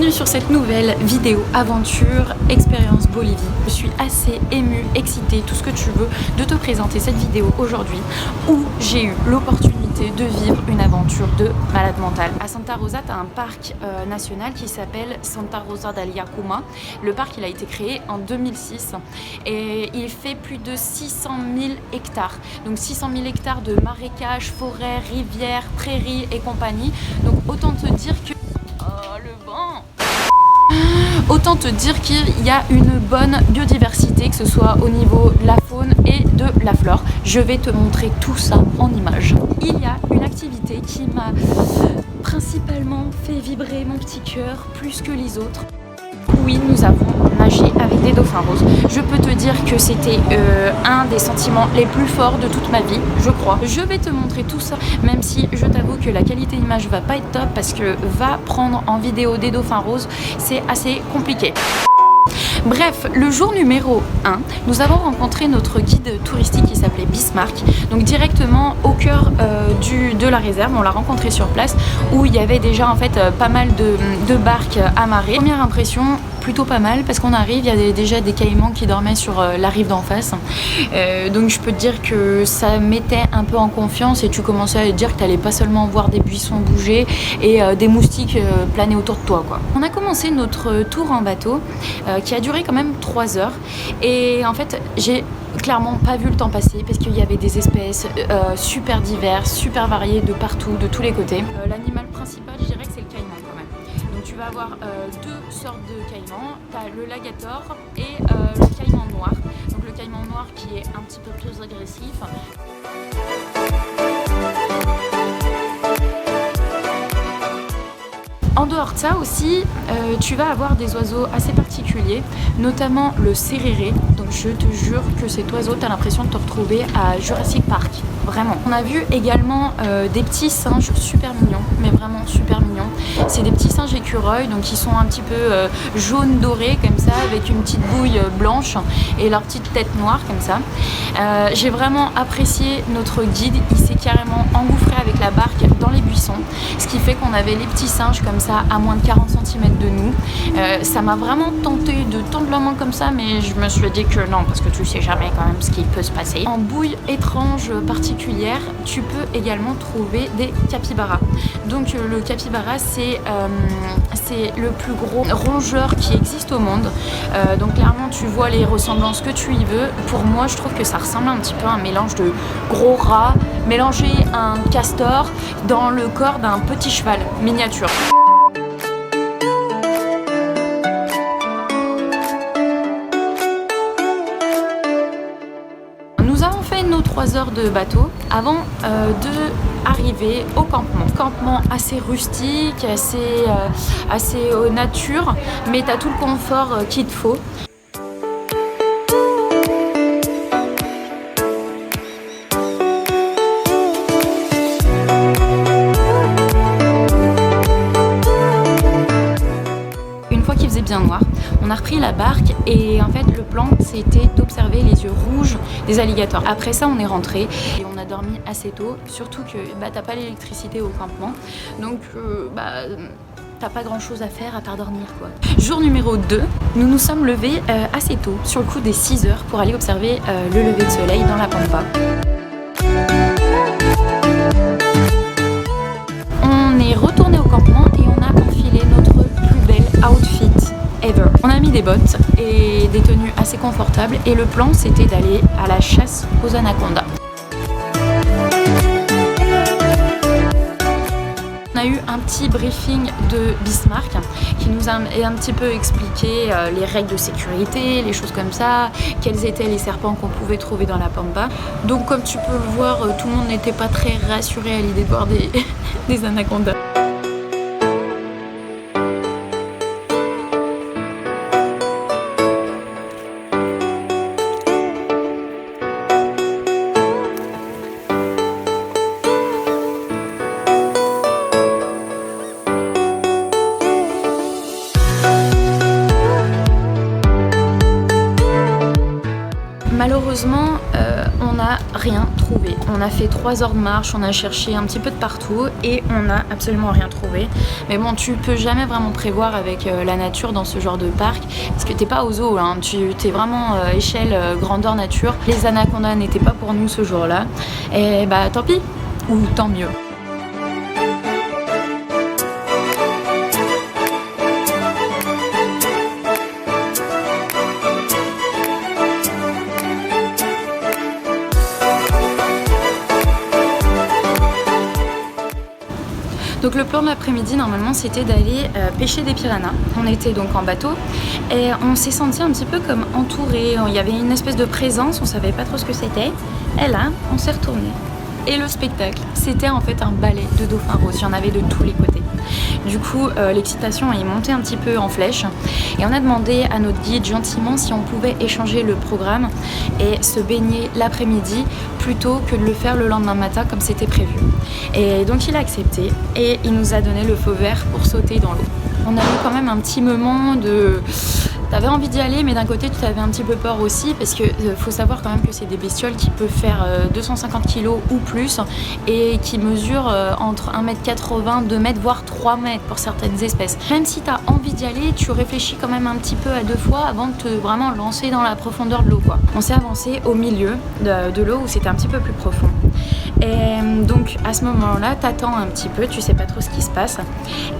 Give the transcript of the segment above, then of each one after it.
Bienvenue sur cette nouvelle vidéo aventure expérience Bolivie. Je suis assez émue, excitée, tout ce que tu veux, de te présenter cette vidéo aujourd'hui où j'ai eu l'opportunité de vivre une aventure de malade mental. À Santa Rosa, tu as un parc national qui s'appelle Santa Rosa del Yacuma. Le parc, il a été créé en 2006 et il fait plus de 600 000 hectares. Donc 600 000 hectares de marécages, forêts, rivières, prairies et compagnie. Donc autant te dire que... Oh, le vent! Autant te dire qu'il y a une bonne biodiversité, que ce soit au niveau de la faune et de la flore. Je vais te montrer tout ça en images. Il y a une activité qui m'a principalement fait vibrer mon petit cœur plus que les autres. Oui, nous avons nagé avec des dauphins roses. Je peux te dire que c'était un des sentiments les plus forts de toute ma vie, je crois. Je vais te montrer tout ça, même si je t'avoue que la qualité image va pas être top parce que va prendre en vidéo des dauphins roses, c'est assez compliqué. Bref, le jour numéro 1, nous avons rencontré notre guide touristique qui s'appelait Bismarck, donc directement au cœur de la réserve. On l'a rencontré sur place où il y avait déjà en fait pas mal de barques amarrées. Première impression, plutôt pas mal parce qu'on arrive, il y a déjà des caïmans qui dormaient sur la rive d'en face. Donc je peux te dire que ça mettait un peu en confiance et tu commençais à te dire que tu n'allais pas seulement voir des buissons bouger et des moustiques planer autour de toi, quoi. On a commencé notre tour en bateau qui a duré quand même 3 heures et en fait j'ai clairement pas vu le temps passer parce qu'il y avait des espèces super diverses, super variées de partout, de tous les côtés. L'animal principal, je dirais que c'est le caïman quand même. Donc tu vas avoir deux sortes de caïmans, tu as le lagator et le caïman noir. Donc le caïman noir qui est un petit peu plus agressif. En dehors de ça aussi, tu vas avoir des oiseaux assez particuliers, notamment le céréré. Donc je te jure que cet oiseau, tu as l'impression de te retrouver à Jurassic Park, vraiment. On a vu également des petits singes super mignons, mais vraiment super mignons. C'est des petits singes écureuils, donc ils sont un petit peu jaune doré comme ça, avec une petite bouille blanche et leur petite tête noire comme ça. J'ai vraiment apprécié notre guide, il s'est carrément engouffré avec la barque dans les buissons, ce qui fait qu'on avait les petits singes comme ça à moins de 40 cm de nous. Ça m'a vraiment tenté de tendre la main comme ça, mais je me suis dit que non, parce que tu sais jamais quand même ce qui peut se passer. En bouille étrange particulière, tu peux également trouver des capybaras. Donc le capybara, c'est le plus gros rongeur qui existe au monde. Donc clairement, tu vois les ressemblances que tu y veux. Pour moi, je trouve que ça ressemble un petit peu à un mélange de gros rats, mélanger un castor dans le corps d'un petit cheval miniature. Nous avons fait nos 3 heures de bateau avant de arriver au campement. Campement assez rustique, assez nature, mais tu as tout le confort qu'il te faut. Bien noir. On a repris la barque et en fait le plan c'était d'observer les yeux rouges des alligators. Après ça on est rentré et on a dormi assez tôt, surtout que t'as pas l'électricité au campement, donc t'as pas grand chose à faire à part dormir, quoi. Jour numéro 2, nous nous sommes levés assez tôt, sur le coup des 6 heures, pour aller observer le lever de soleil dans la pampa. On est retourné au campement et on a enfilé notre plus belle outfit ever. On a mis des bottes et des tenues assez confortables et le plan c'était d'aller à la chasse aux anacondas. On a eu un petit briefing de Bismarck qui nous a un petit peu expliqué les règles de sécurité, les choses comme ça, quels étaient les serpents qu'on pouvait trouver dans la pampa. Donc comme tu peux le voir, tout le monde n'était pas très rassuré à l'idée de voir des anacondas. malheureusement, on n'a rien trouvé. On a fait 3 heures de marche, on a cherché un petit peu de partout et on n'a absolument rien trouvé. Mais bon, tu peux jamais vraiment prévoir avec la nature dans ce genre de parc parce que t'es pas au zoo, hein. T'es vraiment échelle grandeur nature. Les anacondas n'étaient pas pour nous ce jour-là. Et bah tant pis, ou tant mieux. Donc le plan de l'après-midi normalement c'était d'aller pêcher des piranhas. On était donc en bateau et on s'est senti un petit peu comme entouré. Il y avait une espèce de présence, on savait pas trop ce que c'était. Et là on s'est retourné. Et le spectacle, c'était en fait un ballet de dauphins roses. Il y en avait de tous les côtés. Du coup, l'excitation est montée un petit peu en flèche et on a demandé à notre guide gentiment si on pouvait échanger le programme et se baigner l'après-midi plutôt que de le faire le lendemain matin comme c'était prévu. Et donc il a accepté et il nous a donné le feu vert pour sauter dans l'eau. On a eu quand même un petit moment de... T'avais envie d'y aller, mais d'un côté tu avais un petit peu peur aussi parce que faut savoir quand même que c'est des bestioles qui peuvent faire 250 kg ou plus et qui mesurent entre 1,80 m, 2 m, voire 3 mètres pour certaines espèces. Même si tu as envie d'y aller, tu réfléchis quand même un petit peu à 2 fois avant de te vraiment lancer dans la profondeur de l'eau, quoi. On s'est avancé au milieu de l'eau où c'était un petit peu plus profond. Et donc à ce moment-là, t'attends un petit peu, tu sais pas trop ce qui se passe.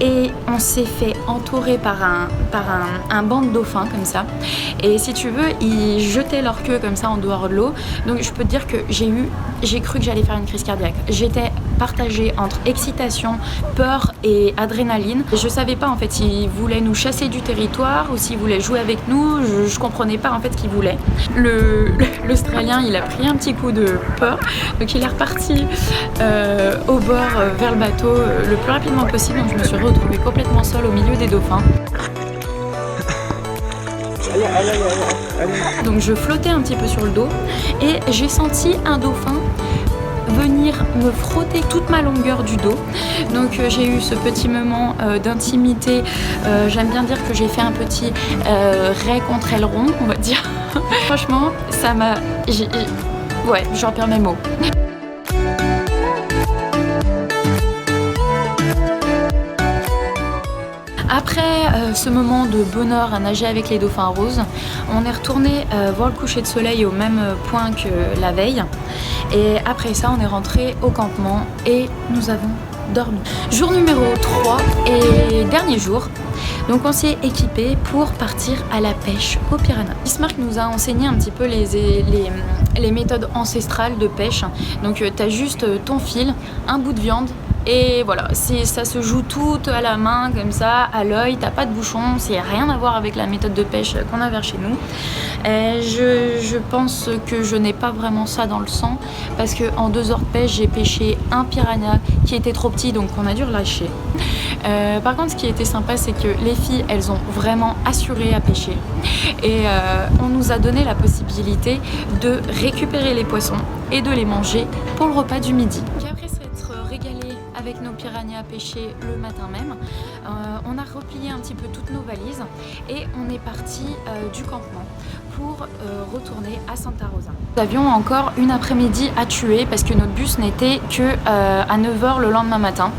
Et on s'est fait entourer par un banc de dauphins comme ça. Et si tu veux, ils jetaient leur queue comme ça en dehors de l'eau. Donc je peux te dire que j'ai cru que j'allais faire une crise cardiaque. J'étais partagée entre excitation, peur et adrénaline. Je savais pas en fait s'ils voulaient nous chasser du territoire ou s'ils voulaient jouer avec nous. Je comprenais pas en fait ce qu'ils voulaient. L'Australien, il a pris un petit coup de peur. Donc il est reparti au bord vers le bateau le plus rapidement possible. Donc je me suis retrouvée complètement seule au milieu des dauphins. Donc je flottais un petit peu sur le dos et j'ai senti un dauphin venir me frotter toute ma longueur du dos. Donc j'ai eu ce petit moment d'intimité. J'aime bien dire que j'ai fait un petit ray contre aileron, on va dire. Franchement, ça m'a... Ouais, j'en perds mes mots. Après ce moment de bonheur à nager avec les dauphins roses, on est retourné voir le coucher de soleil au même point que la veille. Et après ça, on est rentré au campement et nous avons dormi. Jour numéro 3 et dernier jour. Donc on s'est équipé pour partir à la pêche aux piranhas. Bismarck nous a enseigné un petit peu les méthodes ancestrales de pêche. Donc tu as juste ton fil, un bout de viande. Et voilà, ça se joue tout à la main, comme ça, à l'œil, t'as pas de bouchon, c'est rien à voir avec la méthode de pêche qu'on a vers chez nous. Et je pense que je n'ai pas vraiment ça dans le sang, parce qu'en 2 heures de pêche, j'ai pêché un piranha qui était trop petit, donc on a dû relâcher. Par contre, ce qui était sympa, c'est que les filles, elles ont vraiment assuré à pêcher. Et on nous a donné la possibilité de récupérer les poissons et de les manger pour le repas du midi. Avec nos piranhas pêchés le matin même, on a replié un petit peu toutes nos valises et on est parti du campement pour retourner à Santa Rosa. Nous avions encore une après-midi à tuer parce que notre bus n'était que à 9 h le lendemain matin.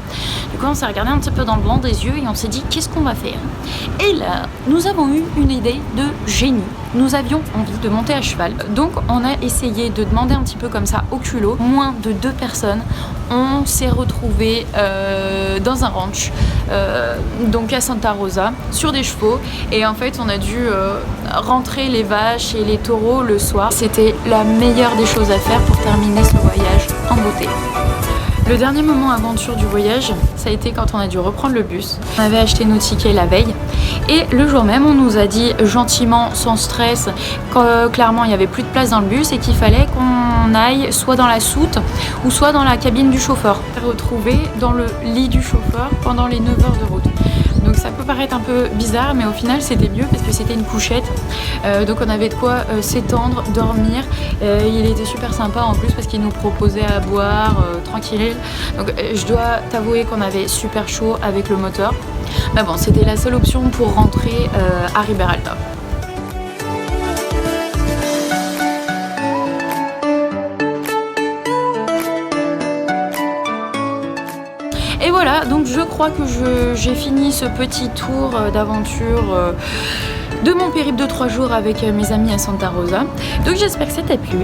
Du coup on s'est regardé un petit peu dans le blanc des yeux et on s'est dit qu'est-ce qu'on va faire. Et là nous avons eu une idée de génie. Nous avions envie de monter à cheval, donc on a essayé de demander un petit peu comme ça au culot, moins de 2 personnes. On s'est retrouvés dans un ranch, donc à Santa Rosa, sur des chevaux, et en fait on a dû rentrer les vaches et les taureaux le soir. C'était la meilleure des choses à faire pour terminer ce voyage en beauté. Le dernier moment aventure du voyage, ça a été quand on a dû reprendre le bus. On avait acheté nos tickets la veille et le jour même, on nous a dit gentiment, sans stress, que clairement il n'y avait plus de place dans le bus et qu'il fallait qu'on aille soit dans la soute ou soit dans la cabine du chauffeur. On s'est retrouvés dans le lit du chauffeur pendant les 9 heures de route. Donc ça peut paraître un peu bizarre, mais au final c'était mieux parce que c'était une couchette. Donc on avait de quoi s'étendre, dormir. Il était super sympa en plus parce qu'il nous proposait à boire tranquille. Donc je dois t'avouer qu'on avait super chaud avec le moteur. Mais bon, c'était la seule option pour rentrer à Riberalta. voilà, donc je crois que j'ai fini ce petit tour d'aventure de mon périple de 3 jours avec mes amis à Santa Rosa. Donc j'espère que ça t'a plu.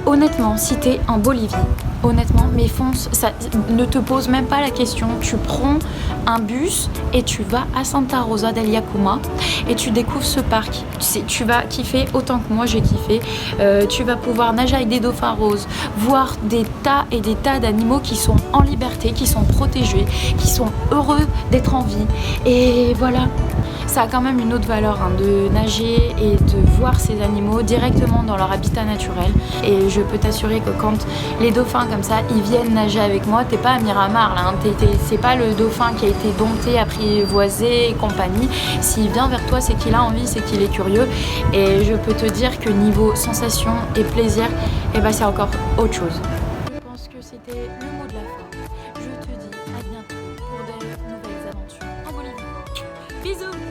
Honnêtement, si t'es en Bolivie, honnêtement, mais fonce, ça ne te pose même pas la question. Tu prends un bus et tu vas à Santa Rosa del Yacuma et tu découvres ce parc. Tu vas kiffer autant que moi j'ai kiffé. Tu vas pouvoir nager avec des dauphins roses, voir des tas et des tas d'animaux qui sont en liberté, qui sont protégés, qui sont heureux d'être en vie. Et voilà. Ça a quand même une autre valeur de nager et de voir ces animaux directement dans leur habitat naturel. Et je peux t'assurer que quand les dauphins comme ça, ils viennent nager avec moi, t'es pas à Miramar là, c'est pas le dauphin qui a été dompté, apprivoisé et compagnie. S'il vient vers toi, c'est qu'il a envie, c'est qu'il est curieux. Et je peux te dire que niveau sensation et plaisir, eh ben, c'est encore autre chose. Je pense que c'était le mot de la fin. Je te dis à bientôt pour de nouvelles aventures en Bolivie. Bisous!